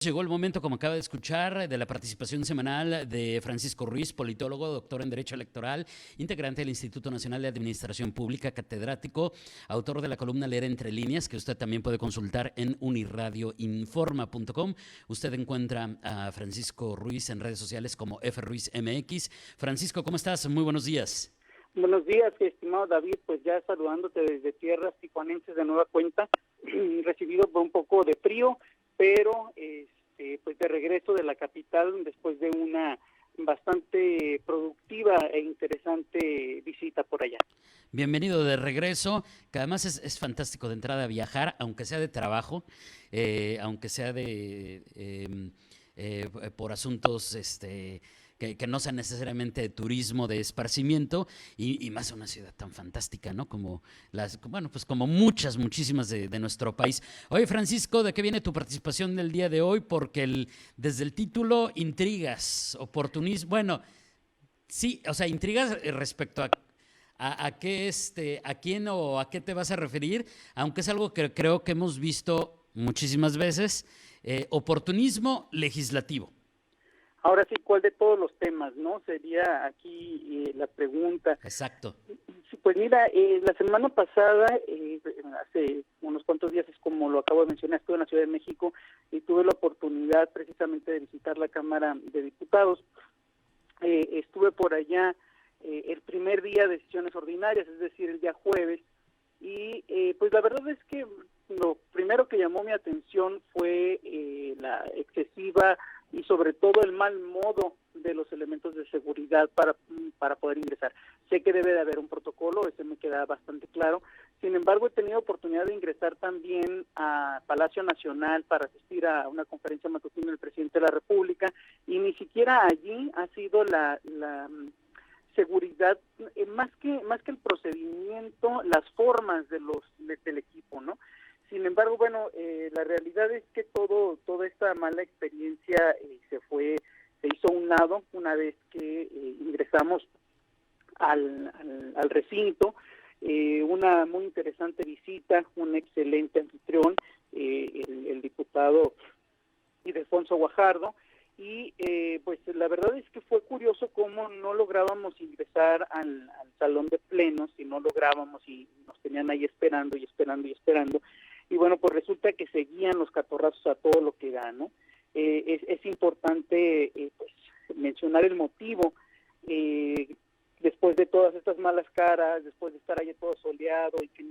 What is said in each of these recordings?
Llegó el momento, como acaba de escuchar, de la participación semanal de Francisco Ruiz, politólogo, doctor en Derecho Electoral, integrante del Instituto Nacional de Administración Pública, catedrático, autor de la columna Leer Entre Líneas, que usted también puede consultar en uniradioinforma.com. Usted encuentra a Francisco Ruiz en redes sociales como FRuizMX. Francisco, ¿cómo estás? Muy buenos días. Buenos días, estimado David, pues ya saludándote desde tierras tijuanenses de nueva cuenta, recibido por un poco de frío, pero pues de regreso de la capital después de una bastante productiva e interesante visita por allá. Bienvenido de regreso, que además es fantástico de entrada viajar, aunque sea de trabajo, aunque sea por asuntos que no sean necesariamente de turismo, de esparcimiento, y más una ciudad tan fantástica, ¿no? Como pues como muchísimas de nuestro país. Oye, Francisco, ¿de qué viene tu participación del día de hoy? Porque desde el título, intrigas, oportunismo, bueno, sí, o sea, intrigas respecto a qué a quién o a qué te vas a referir, aunque es algo que creo que hemos visto muchísimas veces, oportunismo legislativo. Ahora sí, ¿cuál de todos los temas, no? Sería aquí la pregunta. Exacto. Sí, pues mira, la semana pasada, hace unos cuantos días, es como lo acabo de mencionar, estuve en la Ciudad de México y tuve la oportunidad precisamente de visitar la Cámara de Diputados. Estuve por allá el primer día de sesiones ordinarias, es decir, el día jueves, y pues la verdad es que lo primero que llamó mi atención fue la excesiva y sobre todo el mal modo de los elementos de seguridad para poder ingresar. Sé que debe de haber un protocolo, ese me queda bastante claro. Sin embargo, he tenido oportunidad de ingresar también a Palacio Nacional para asistir a una conferencia matutina del presidente de la República, y ni siquiera allí ha sido la seguridad, más que el procedimiento, las formas del equipo, ¿no? Sin embargo, bueno, la realidad es que toda esta mala experiencia se hizo a un lado una vez que ingresamos al recinto. Una muy interesante visita, un excelente anfitrión, el diputado Ildefonso Guajardo, y pues la verdad es que fue curioso cómo no lográbamos ingresar al salón de plenos, y no lográbamos, y nos tenían ahí esperando, y bueno, pues resulta que seguían los catorrazos a todo lo que da, ¿no? Es importante pues mencionar el motivo. Después de todas estas malas caras, después de estar ahí todo soleado y que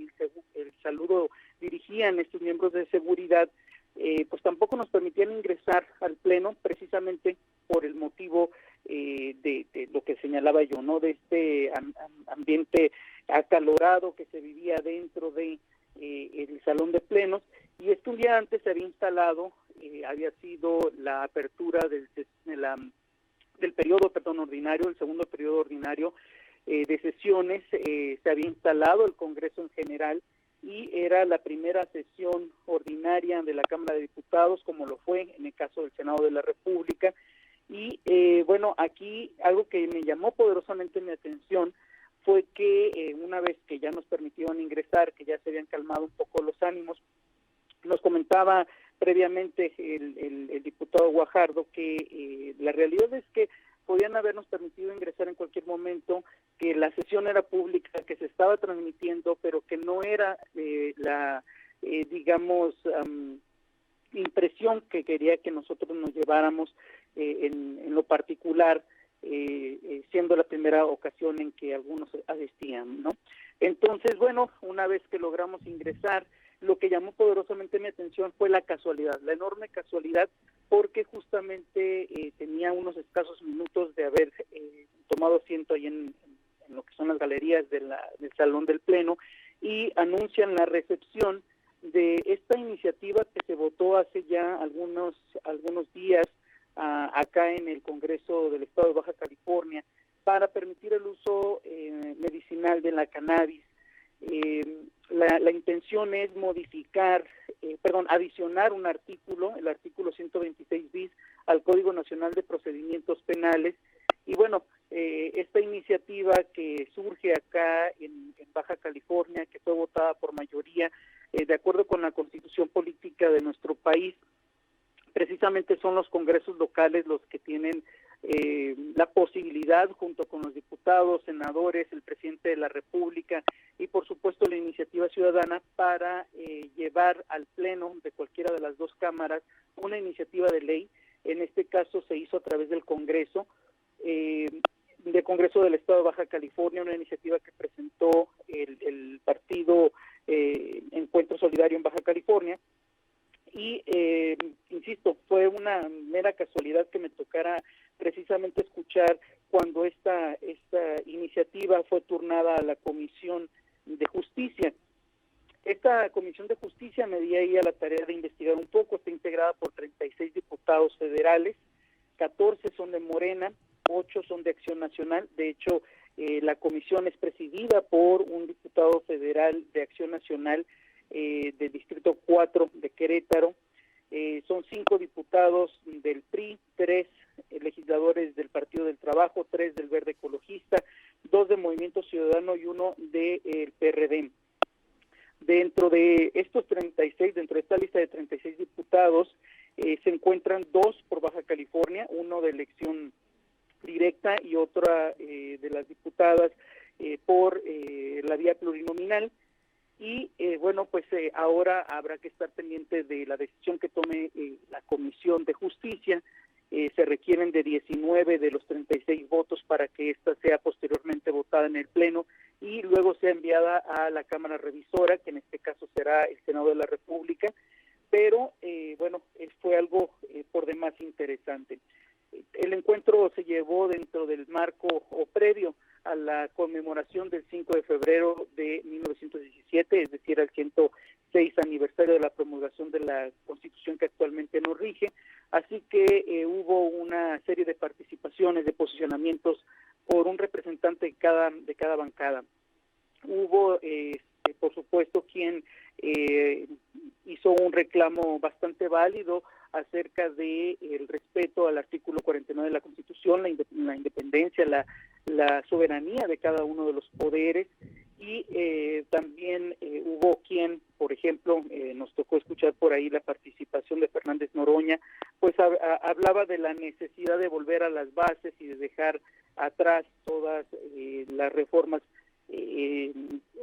el saludo dirigían estos miembros de seguridad, pues tampoco nos permitían ingresar al pleno, precisamente por el motivo de lo que señalaba yo, ¿no? De este ambiente acalorado que se vivía dentro de el salón de plenos. Y es que un día antes se había instalado, había sido la apertura del periodo ordinario, el segundo periodo ordinario de sesiones. Se había instalado el Congreso en general, y era la primera sesión ordinaria de la Cámara de Diputados, como lo fue en el caso del Senado de la República. Y bueno, aquí algo que me llamó poderosamente mi atención fue que una vez que ya nos permitieron ingresar, que ya se habían calmado un poco los ánimos, nos comentaba previamente el diputado Guajardo que la realidad es que podían habernos permitido ingresar en cualquier momento, que la sesión era pública, que se estaba transmitiendo, pero que no era digamos, impresión que quería que nosotros nos lleváramos en lo particular, siendo la primera ocasión en que algunos asistían, ¿no? Entonces, bueno, una vez que logramos ingresar, lo que llamó poderosamente mi atención fue la casualidad, la enorme casualidad, porque justamente tenía unos escasos minutos de haber tomado asiento ahí en lo que son las galerías del Salón del Pleno, y anuncian la recepción de esta iniciativa que se votó hace ya algunos días acá en el Congreso del Estado de Baja California, para permitir el uso medicinal de la cannabis. La intención es adicionar un artículo, el artículo 126 bis, al Código Nacional de Procedimientos Penales. Y bueno, esta iniciativa que surge acá en Baja California, que fue votada por mayoría, de acuerdo con la Constitución Política de nuestro país, precisamente son los congresos locales los que tienen la posibilidad, junto con los diputados, senadores, el presidente de la República y por supuesto la iniciativa ciudadana, para llevar al pleno de cualquiera de las dos cámaras una iniciativa de ley. En este caso se hizo a través del Congreso, del Congreso del Estado de Baja California, una iniciativa que presentó el partido Encuentro Solidario en Baja California. Y insisto, fue una mera casualidad que me tocara precisamente escuchar cuando esta iniciativa fue turnada a la Comisión de Justicia. Esta Comisión de Justicia me di ahí a la tarea de investigar un poco. Está integrada por 36 diputados federales, 14 son de Morena, 8 son de Acción Nacional. De hecho, la comisión es presidida por un diputado federal de Acción Nacional del Distrito 4 de Querétaro. Son 5 diputados del PRI, 3 legisladores del Partido del Trabajo, 3 del Verde Ecologista, 2 de Movimiento Ciudadano y 1 del PRD. Dentro de estos 36, dentro de esta lista de 36 diputados, se encuentran 2 por Baja California, uno de elección directa y otra de las diputadas por la vía plurinominal. Y bueno, pues ahora habrá que estar pendiente de la decisión que tome la Comisión de Justicia. Se requieren de 19 de los 36 votos para que esta sea posteriormente votada en el Pleno y luego sea enviada a la Cámara Revisora, que en este caso será el Senado de la República. Pero bueno, fue algo por demás interesante. El encuentro se llevó dentro del marco o previo a la conmemoración del 5 de febrero de 1917, es decir, al 106 aniversario de la promulgación de la Constitución que actualmente nos rige. Así que hubo una serie de participaciones, de posicionamientos por un representante de cada bancada. Hubo, por supuesto, quien hizo un reclamo bastante válido acerca de el respeto al artículo 49 de la Constitución, la independencia, la soberanía de cada uno de los poderes, y también hubo quien, por ejemplo, nos tocó escuchar por ahí la participación de Fernández Noroña, pues hablaba de la necesidad de volver a las bases y de dejar atrás todas las reformas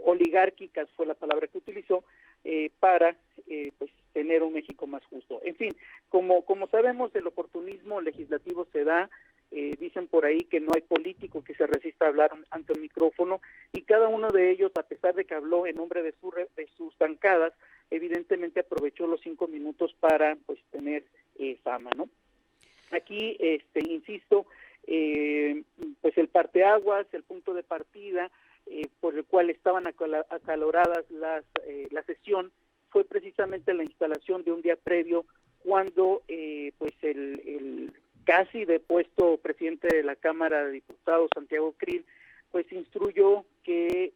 oligárquicas, fue la palabra que utilizó, para pues tener un México más justo. En fin, como sabemos, el oportunismo legislativo se da. Dicen por ahí que no hay político que se resista a hablar ante el micrófono, y cada uno de ellos, a pesar de que habló en nombre de sus bancadas, evidentemente aprovechó los 5 minutos para pues tener fama, ¿no? Aquí, insisto, pues el parteaguas, el punto de partida por el cual estaban acaloradas la sesión, fue precisamente la instalación de un día previo, cuando pues el casi depuesto presidente de la Cámara de Diputados, Santiago Krill, pues instruyó que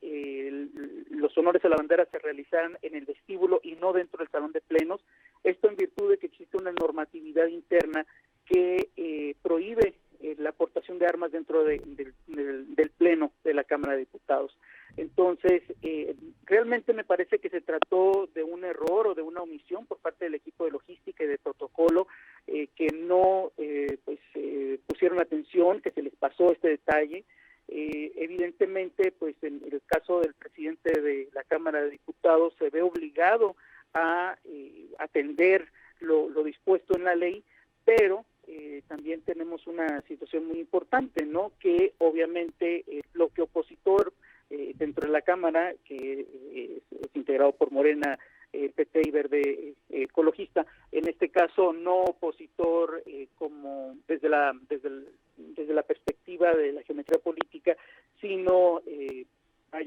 los honores a la bandera se realizaran en el vestíbulo y no dentro del salón de plenos. Esto en virtud de que existe una normatividad interna que prohíbe la aportación de armas dentro del pleno de la Cámara de Diputados. Entonces, realmente me parece que se trató de un error o de una omisión por parte del equipo de logística y de protocolo, que no pusieron atención, que se les pasó este detalle. Evidentemente, pues en el caso del presidente de la Cámara de Diputados se ve obligado a atender lo dispuesto en la ley, pero también tenemos una situación muy importante, ¿no? Que obviamente el bloque opositor dentro de la Cámara, que es integrado por Morena, PT y Verde Ecologista, en este caso no opositor como desde la perspectiva de la geometría política, sino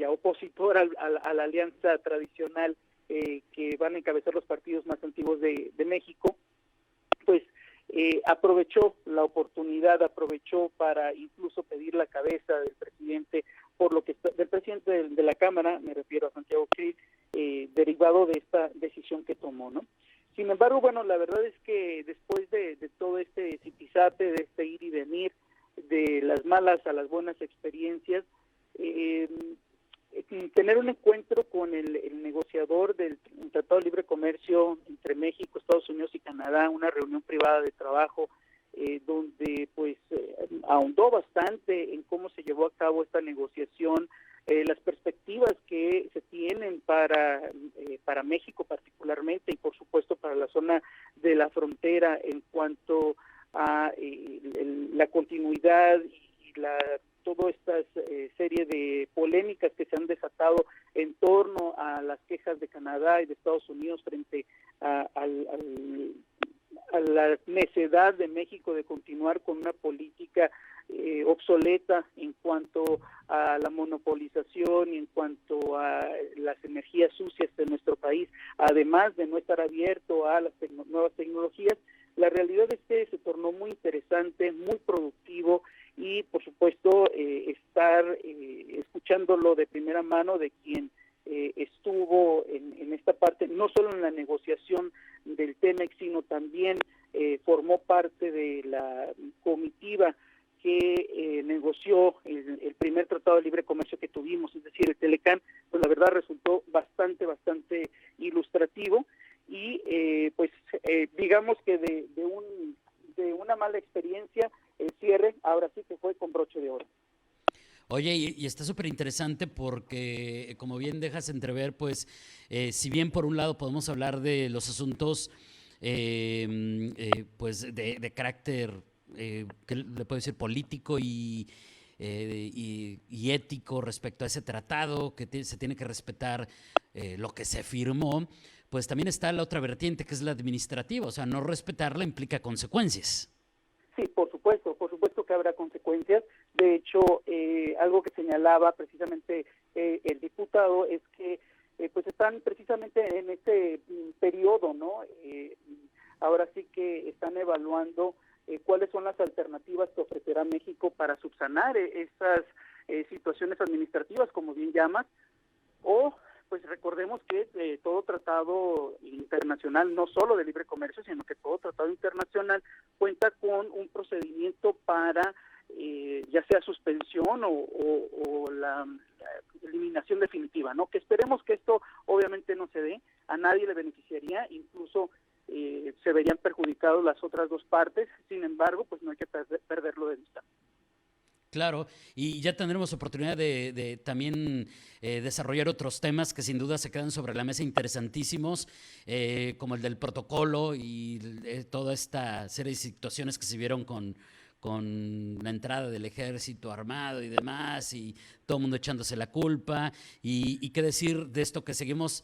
opositor a la alianza tradicional que van a encabezar los partidos más antiguos de México, pues aprovechó la oportunidad, aprovechó para incluso pedir la cabeza del presidente, del presidente de la Cámara, me refiero a Santiago Krill, derivado de esta decisión que tomó, ¿no? Sin embargo, bueno, la verdad es que después de todo este zipizape, de este ir y venir, de las malas a las buenas experiencias, tener un encuentro con el negociador del Tratado Tratado de Libre Comercio entre México, Estados Unidos y Canadá, una reunión privada de trabajo donde pues ahondó bastante en cómo se llevó a cabo esta negociación, las perspectivas que se tienen para México particularmente y por supuesto para la zona de la frontera en cuanto a la continuidad y toda esta serie de polémicas que se han desatado en torno a las quejas de Canadá y de Estados Unidos frente a la necedad de México de continuar con una política obsoleta en cuanto a la monopolización y en cuanto a las energías sucias de nuestro país, además de no estar abierto a las nuevas tecnologías. La realidad es que se tornó muy interesante, muy productivo y, por supuesto, estar escuchándolo de primera mano de quien estuvo en esta parte, no solo en la negociación del TEMEC, sino también formó parte de la comitiva que negoció el primer tratado de libre comercio que tuvimos, es decir, el Telecán. Pues la verdad resultó bastante ilustrativo y digamos que de una mala experiencia, el cierre ahora sí que fue con broche de oro. Oye, y está súper interesante porque, como bien dejas entrever, pues, si bien por un lado podemos hablar de los asuntos, pues, de carácter, ¿qué le puedo decir? Político y ético respecto a ese tratado, que se tiene que respetar lo que se firmó, pues también está la otra vertiente, que es la administrativa, o sea, no respetarla implica consecuencias. Sí, por supuesto que habrá consecuencias. De hecho, algo que señalaba precisamente el diputado es que pues están precisamente en este periodo, ¿no? Ahora sí que están evaluando cuáles son las alternativas que ofrecerá México para subsanar esas situaciones administrativas, como bien llamas, o pues recordemos que todo tratado internacional, no solo de libre comercio, sino que todo tratado internacional cuenta con un procedimiento para ya sea suspensión o la eliminación definitiva, ¿no? Que esperemos que esto obviamente no se dé, a nadie le beneficiaría, incluso se verían perjudicados las otras dos partes. Sin embargo, pues no hay que perderlo de vista. Claro, y ya tendremos oportunidad de también desarrollar otros temas que sin duda se quedan sobre la mesa interesantísimos, como el del protocolo y toda esta serie de situaciones que se vieron con la entrada del ejército armado y demás, y todo el mundo echándose la culpa, y qué decir de esto que seguimos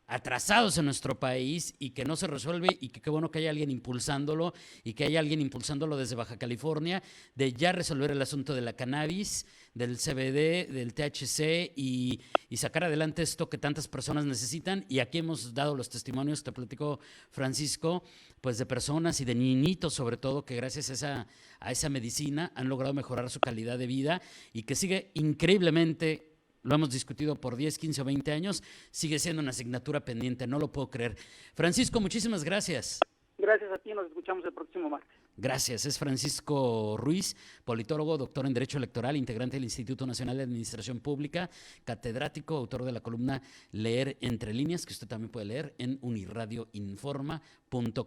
atrasados en nuestro país y que no se resuelve, y que qué bueno que haya alguien impulsándolo y que haya alguien impulsándolo desde Baja California, de ya resolver el asunto de la cannabis, del CBD, del THC y sacar adelante esto que tantas personas necesitan. Y aquí hemos dado los testimonios, te platico, Francisco, pues de personas y de niñitos sobre todo, que gracias a esa medicina han logrado mejorar su calidad de vida y que sigue increíblemente. Lo hemos discutido por 10, 15 o 20 años, sigue siendo una asignatura pendiente, no lo puedo creer. Francisco, muchísimas gracias. Gracias a ti, nos escuchamos el próximo martes. Gracias, es Francisco Ruiz, politólogo, doctor en Derecho Electoral, integrante del Instituto Nacional de Administración Pública, catedrático, autor de la columna Leer Entre Líneas, que usted también puede leer en unirradioinforma.com.